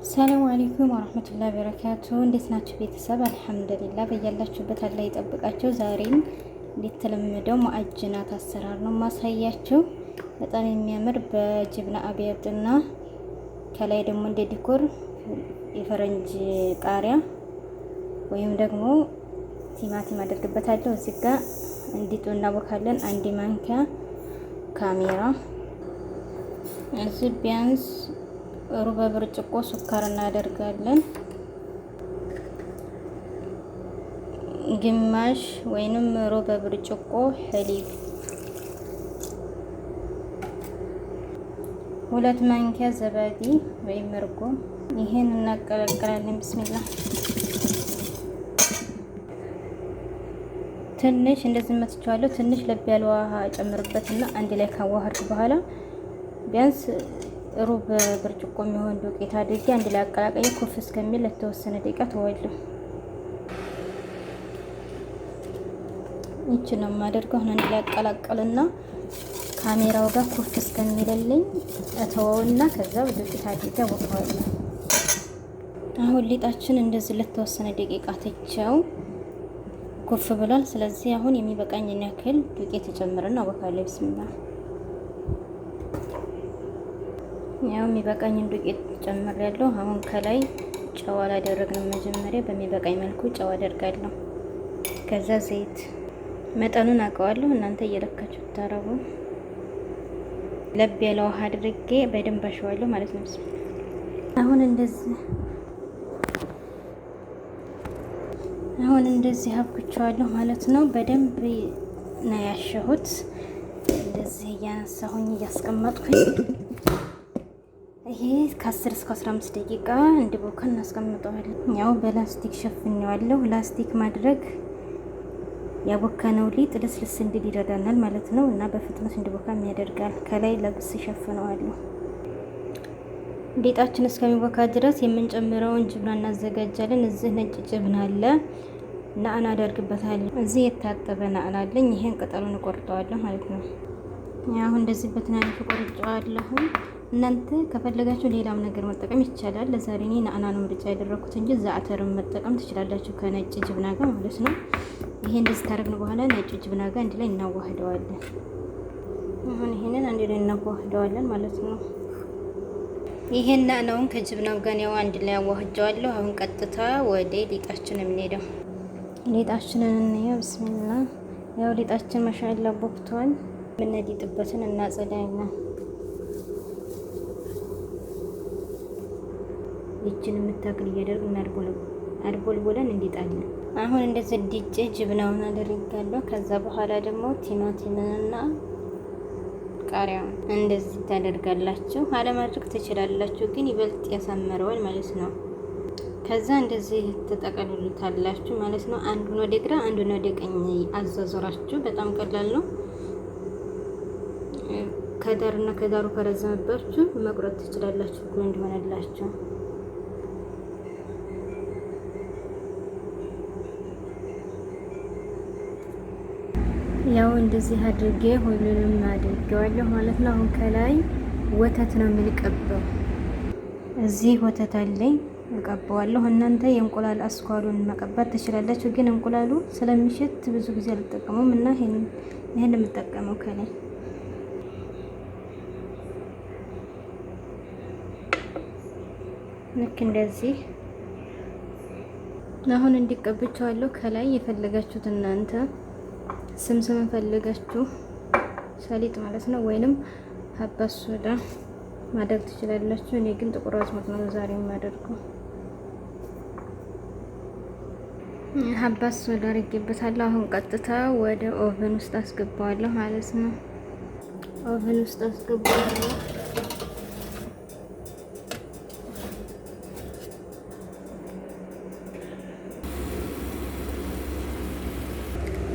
ሰላም አለይኩም ወራህመቱላሂ ወበረካቱ። እንዴት ናችሁ ቤተሰብ? አልሐምዱሊላህ በያላችሁበት አላህ ይጠብቃችሁ። ዛሬም እንደተለመደው ሙአጅናት አሰራር ነው ማሳያችሁ። በጣም የሚያምር በጅብና አብያጥና ከላይ ደግሞ እንደ ዲኮር የፈረንጅ ቃሪያ ወይም ደግሞ ቲማቲም አደርግበታለሁ። እዚህ ጋር እንዲጡ እናቦካለን። አንድ ማንኪያ ካሜራ እዚህ ቢያንስ ሩብ ብርጭቆ ሱካር እናደርጋለን። ግማሽ ወይንም ሩብ ብርጭቆ ሐሊብ፣ 2 ማንኪያ ዘባዲ ወይም እርጎ። ይሄን እናቀላቅላለን። ቢስሚላህ ትንሽ እንደዚህ መትቻለሁ። ትንሽ ለብ ያለ ውሃ ጨምርበትና አንድ ላይ ካዋሃድኩ በኋላ ቢያንስ ሩብ ብርጭቆ የሚሆን ዱቄት አድርጌ አንድ ላይ አቀላቀየ ኩፍ እስከሚል ለተወሰነ ደቂቃ ተወዋለሁ። ይቺ ነው የማደርገው። አሁን አንድ ላይ አቀላቀልና ካሜራው ጋር ኩፍ እስከሚልልኝ እተወውና ከዛ ዱቄት አድርጌ አወጣዋለሁ። አሁን ሊጣችን እንደዚህ ለተወሰነ ደቂቃ ተቸው ኩፍ ብሏል። ስለዚህ አሁን የሚበቃኝን ያክል ዱቄት ተጨምረና አወካለሁ። ቢስሚላህ ያው የሚበቃኝን ዱቄት ጨምሬያለሁ። አሁን ከላይ ጨው አላደረግንም። መጀመሪያ በሚበቃኝ መልኩ ጨው አደርጋለሁ። ከዛ ዘይት መጠኑን አውቀዋለሁ፣ እናንተ እየለካችሁ ታረጉ። ለብ ያለ ውሃ አድርጌ በደንብ አሸዋለሁ ማለት ነው። አሁን እንደዚህ አብኩቻለሁ ማለት ነው። በደንብ ነው ያሸሁት። እንደዚህ እያነሳሁኝ እያስቀመጥኩኝ ይሄ ከ10 እስከ 15 ደቂቃ እንዲቦካ እናስቀምጠዋለን። ያው በላስቲክ ሸፍኜዋለሁ። ላስቲክ ማድረግ ያቦካነው ሊጥ ልስልስ እንዲል ይረዳናል ማለት ነው እና በፍጥነት እንዲቦካም ያደርጋል። ከላይ ለብስ ሸፍነዋለሁ። ሊጣችን እስከሚቦካ ድረስ የምንጨምረውን ጅብና እናዘጋጃለን። እዚህ ነጭ ጅብና አለ፣ ናዕና አደርግበታለሁ። እዚህ የታጠበ ናዕና አለኝ። ይሄን ቅጠሉን እቆርጠዋለሁ ማለት ነው። ያው እንደዚህ በትናንሹ ቆርጬዋለሁ። እናንተ ከፈለጋችሁ ሌላም ነገር መጠቀም ይቻላል። ለዛሬ እኔ ናዕና ነው ምርጫ ያደረኩት እንጂ ዛዕተርን መጠቀም ትችላላችሁ ከነጭ ጅብና ጋር ማለት ነው። ይሄ እንደዚህ ታረግን በኋላ ነጭ ጅብና ጋር አንድ ላይ እናዋህደዋለን። አሁን ይሄንን አንድ ላይ እናዋህደዋለን ማለት ነው። ይሄን ናዕናውን ከጅብናው ጋር ያው አንድ ላይ አዋህደዋለሁ። አሁን ቀጥታ ወደ ሊጣችን የምንሄደው ሊጣችንን እንየው። ቢስሚላህ ያው ሊጣችን ማሻአላ ቦክቷል። የምንዲጥበትን እናጸዳለን። ይችን የምታክል እያደረግን አድቦልቦለን እንዲጣለን። አሁን እንደዚህ ዲጬ ጅብናውን አደርጋለሁ። ከዛ በኋላ ደግሞ ቲማቲምንና ቃሪያውን እንደዚህ ታደርጋላችሁ። አለማድረግ ትችላላችሁ፣ ግን ይበልጥ ያሳምረዋል ማለት ነው። ከዛ እንደዚህ ተጠቀልሉታላችሁ ማለት ነው። አንዱን ወደ ግራ አንዱን ወደ ቀኝ አዛዞራችሁ። በጣም ቀላል ነው። ከዳርና ከዳሩ ከረዘመባችሁ መቁረጥ ትችላላችሁ እኮ እንዲሆነላችሁ። ያው እንደዚህ አድርጌ ሁሉንም አድርጌዋለሁ ማለት ነው። አሁን ከላይ ወተት ነው የምንቀባው። እዚህ ወተት አለኝ እቀባዋለሁ። እናንተ የእንቁላል አስኳሉን መቀባት ትችላላችሁ፣ ግን እንቁላሉ ስለሚሸት ብዙ ጊዜ አልጠቀመውም እና ይሄን የምጠቀመው ከላይ ልክ እንደዚህ አሁን እንዲቀብቻለሁ። ከላይ የፈለጋችሁት እናንተ ስምስም ፈልጋችሁ ሰሊጥ ማለት ነው ወይንም ሀባ ሶዳ ማድረግ ትችላላችሁ። እኔ ግን ጥቁር አዝሙድ ነው ዛሬ የማደርገው። ሀባ ሶዳ አድርጌበታለሁ። አሁን ቀጥታ ወደ ኦቨን ውስጥ አስገባዋለሁ ማለት ነው። ኦቨን ውስጥ አስገባዋለሁ።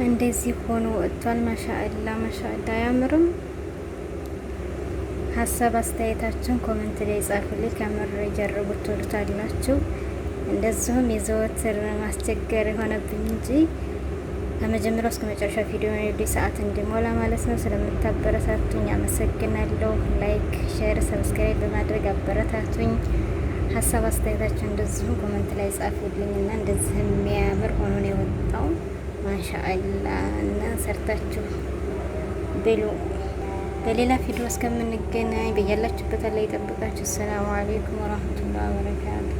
እንደዚህ ሆኖ ወጥቷል። ማሻአላ ማሻአላ አያምርም? ሀሳብ አስተያየታችሁን ኮሜንት ላይ ጻፉልኝ። ከምር ጀርቡት ትሉታላችሁ። እንደዚሁም የዘወትር ማስቸገር የሆነብኝ እንጂ ከመጀመሪያው እስከ መጨረሻ ቪዲዮ ነው ሰዓት እንዲሞላ ማለት ነው። ስለምታበረታቱኝ አመሰግናለሁ። ላይክ፣ ሼር፣ ሰብስክራይብ በማድረግ አበረታቱኝ። ሀሳብ አስተያየታችሁ እንደዚሁ ኮመንት ላይ ጻፉልኝና እንደዚህ የሚያምር ሆኖ ነው የወጣው። ማሻአላ እና ሰርታችሁ ብሉ። በሌላ ቪዲዮ እስከምንገናኝ በያላችሁበት ላይ ይጠብቃችሁ። ሰላም አለይኩም ወራህመቱላሂ ወበረካቱ።